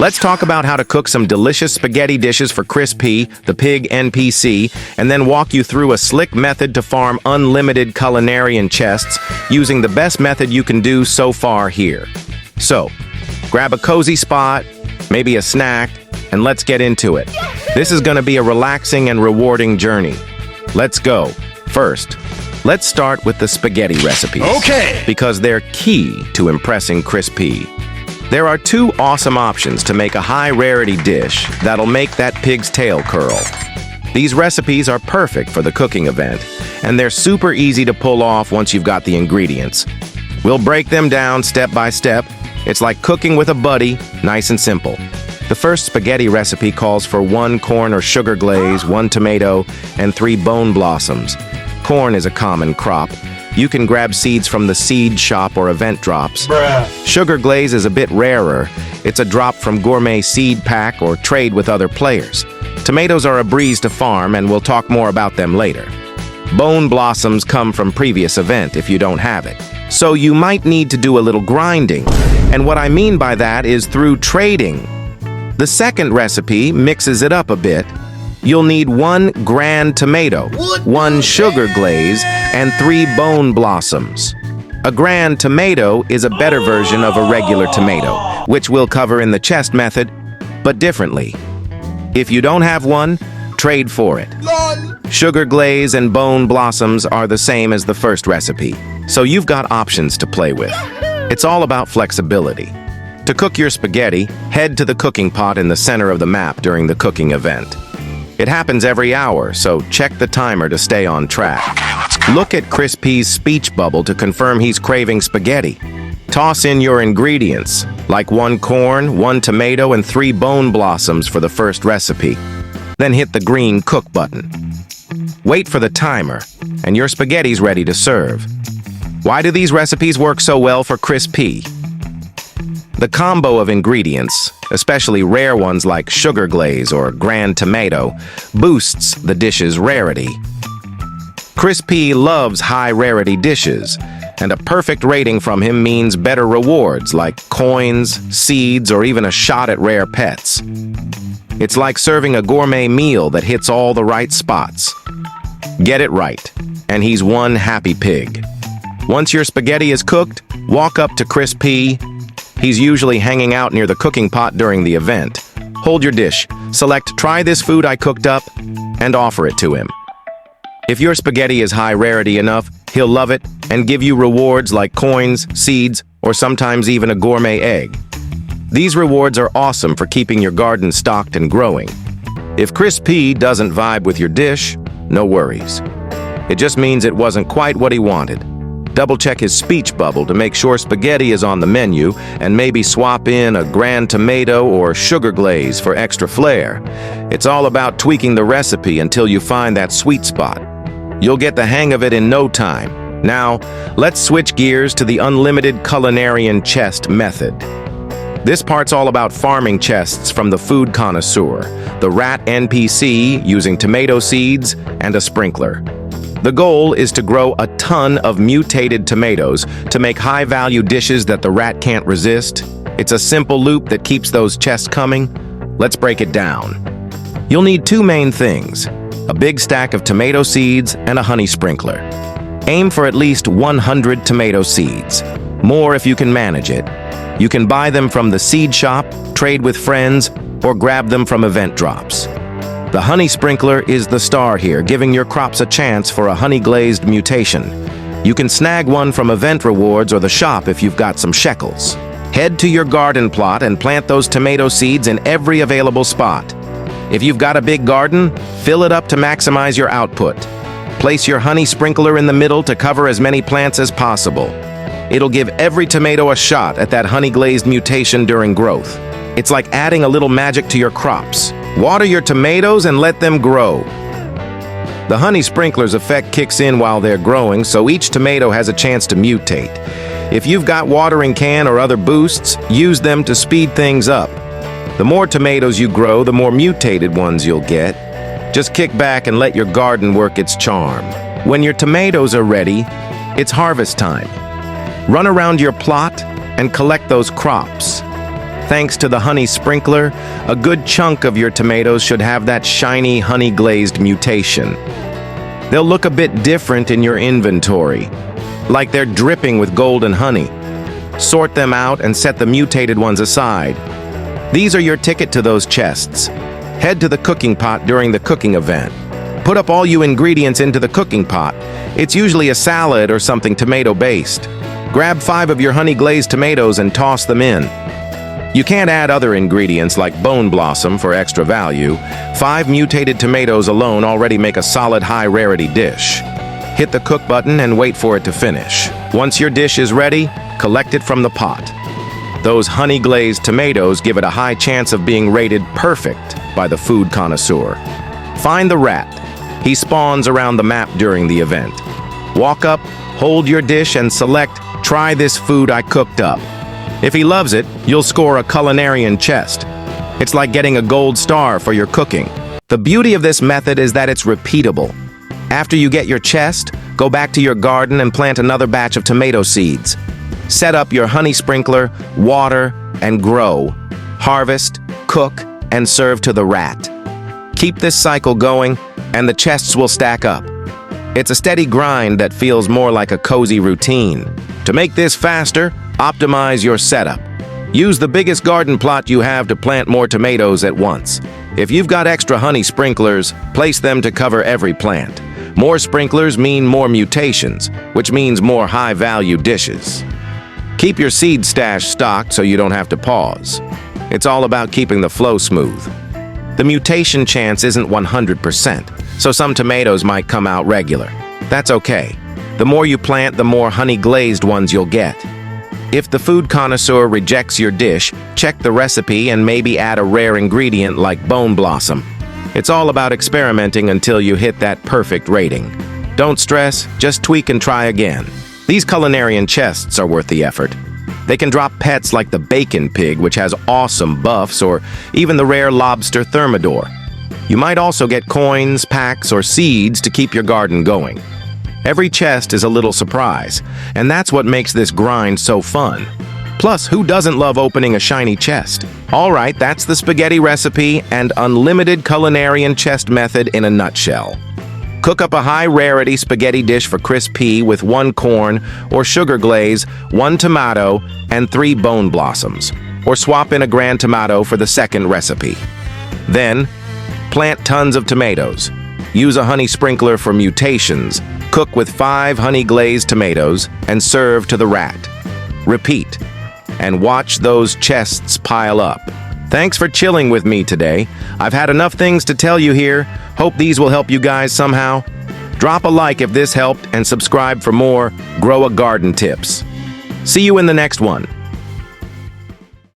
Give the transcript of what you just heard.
Let's talk about how to cook some delicious spaghetti dishes for Chris P, the pig NPC, and then walk you through a slick method to farm unlimited culinarian chests using the best method you can do so far here. So, grab a cozy spot, maybe a snack, and let's get into it. This is going to be a relaxing and rewarding journey. Let's go. First, let's start with the spaghetti recipes. Okay! Because they're key to impressing Chris P. There are two awesome options to make a high-rarity dish that'll make that pig's tail curl. These recipes are perfect for the cooking event, and they're super easy to pull off once you've got the ingredients. We'll break them down step by step. It's like cooking with a buddy, nice and simple. The first spaghetti recipe calls for 1 corn or sugar glaze, 1 tomato, and 3 bone blossoms. Corn is a common crop. You can grab seeds from the seed shop or event drops. Sugar glaze is a bit rarer. It's a drop from gourmet seed pack or trade with other players. Tomatoes are a breeze to farm, and we'll talk more about them later. Bone blossoms come from previous event if you don't have it. So you might need to do a little grinding. And what I mean by that is through trading. The second recipe mixes it up a bit. You'll need 1 grand tomato, 1 sugar glaze, and 3 bone blossoms. A grand tomato is a better version of a regular tomato, which we'll cover in the chest method, but differently. If you don't have one, trade for it. Sugar glaze and bone blossoms are the same as the first recipe, so you've got options to play with. It's all about flexibility. To cook your spaghetti, head to the cooking pot in the center of the map during the cooking event. It happens every hour, so check the timer to stay on track. Look at Chris P's speech bubble to confirm he's craving spaghetti. Toss in your ingredients, like 1 corn, 1 tomato, and 3 bone blossoms for the first recipe. Then hit the green cook button. Wait for the timer, and your spaghetti's ready to serve. Why do these recipes work so well for Chris P? The combo of ingredients, especially rare ones like sugar glaze or grand tomato, boosts the dish's rarity. Chris P loves high-rarity dishes, and a perfect rating from him means better rewards like coins, seeds, or even a shot at rare pets. It's like serving a gourmet meal that hits all the right spots. Get it right, and he's one happy pig. Once your spaghetti is cooked, walk up to Chris P. He's usually hanging out near the cooking pot during the event. Hold your dish, select "Try this food I cooked up," and offer it to him. If your spaghetti is high rarity enough, he'll love it and give you rewards like coins, seeds, or sometimes even a gourmet egg. These rewards are awesome for keeping your garden stocked and growing. If Chris P doesn't vibe with your dish, no worries. It just means it wasn't quite what he wanted. Double-check his speech bubble to make sure spaghetti is on the menu, and maybe swap in a grand tomato or sugar glaze for extra flair. It's all about tweaking the recipe until you find that sweet spot. You'll get the hang of it in no time. Now, let's switch gears to the unlimited culinarian chest method. This part's all about farming chests from the food connoisseur, the rat NPC using tomato seeds and a sprinkler. The goal is to grow a ton of mutated tomatoes to make high-value dishes that the rat can't resist. It's a simple loop that keeps those chests coming. Let's break it down. You'll need 2 main things: a big stack of tomato seeds and a honey sprinkler. Aim for at least 100 tomato seeds. More if you can manage it. You can buy them from the seed shop, trade with friends, or grab them from event drops. The honey sprinkler is the star here, giving your crops a chance for a honey-glazed mutation. You can snag one from event rewards or the shop if you've got some shekels. Head to your garden plot and plant those tomato seeds in every available spot. If you've got a big garden, fill it up to maximize your output. Place your honey sprinkler in the middle to cover as many plants as possible. It'll give every tomato a shot at that honey-glazed mutation during growth. It's like adding a little magic to your crops. Water your tomatoes and let them grow. The honey sprinkler's effect kicks in while they're growing, so each tomato has a chance to mutate. If you've got watering can or other boosts, use them to speed things up. The more tomatoes you grow, the more mutated ones you'll get. Just kick back and let your garden work its charm. When your tomatoes are ready, it's harvest time. Run around your plot and collect those crops. Thanks to the honey sprinkler, a good chunk of your tomatoes should have that shiny honey-glazed mutation. They'll look a bit different in your inventory, like they're dripping with golden honey. Sort them out and set the mutated ones aside. These are your ticket to those chests. Head to the cooking pot during the cooking event. Put up all your ingredients into the cooking pot. It's usually a salad or something tomato-based. Grab 5 of your honey-glazed tomatoes and toss them in. You can't add other ingredients like bone blossom for extra value. 5 mutated tomatoes alone already make a solid high-rarity dish. Hit the cook button and wait for it to finish. Once your dish is ready, collect it from the pot. Those honey-glazed tomatoes give it a high chance of being rated perfect by the food connoisseur. Find the rat. He spawns around the map during the event. Walk up, hold your dish, and select, "Try this food I cooked up." If he loves it, you'll score a Culinarian chest. It's like getting a gold star for your cooking. The beauty of this method is that it's repeatable. After you get your chest, go back to your garden and plant another batch of tomato seeds. Set up your honey sprinkler, water, and grow. Harvest, cook, and serve to the rat. Keep this cycle going, and the chests will stack up. It's a steady grind that feels more like a cozy routine. To make this faster, optimize your setup. Use the biggest garden plot you have to plant more tomatoes at once. If you've got extra honey sprinklers, place them to cover every plant. More sprinklers mean more mutations, which means more high-value dishes. Keep your seed stash stocked so you don't have to pause. It's all about keeping the flow smooth. The mutation chance isn't 100%, so some tomatoes might come out regular. That's okay. The more you plant, the more honey-glazed ones you'll get. If the food connoisseur rejects your dish, check the recipe and maybe add a rare ingredient like bone blossom. It's all about experimenting until you hit that perfect rating. Don't stress, just tweak and try again. These Culinarian chests are worth the effort. They can drop pets like the bacon pig, which has awesome buffs, or even the rare lobster thermidor. You might also get coins, packs, or seeds to keep your garden going. Every chest is a little surprise, and that's what makes this grind so fun. Plus, who doesn't love opening a shiny chest? All right, that's the spaghetti recipe and unlimited Culinarian chest method in a nutshell. Cook up a high-rarity spaghetti dish for Chris P with 1 corn or sugar glaze, 1 tomato, and 3 bone blossoms. Or swap in a grand tomato for the second recipe. Then, plant tons of tomatoes. Use a honey sprinkler for mutations. Cook with 5 honey-glazed tomatoes and serve to the rat. Repeat, and watch those chests pile up. Thanks for chilling with me today. I've had enough things to tell you here. Hope these will help you guys somehow. Drop a like if this helped and subscribe for more Grow a Garden tips. See you in the next one.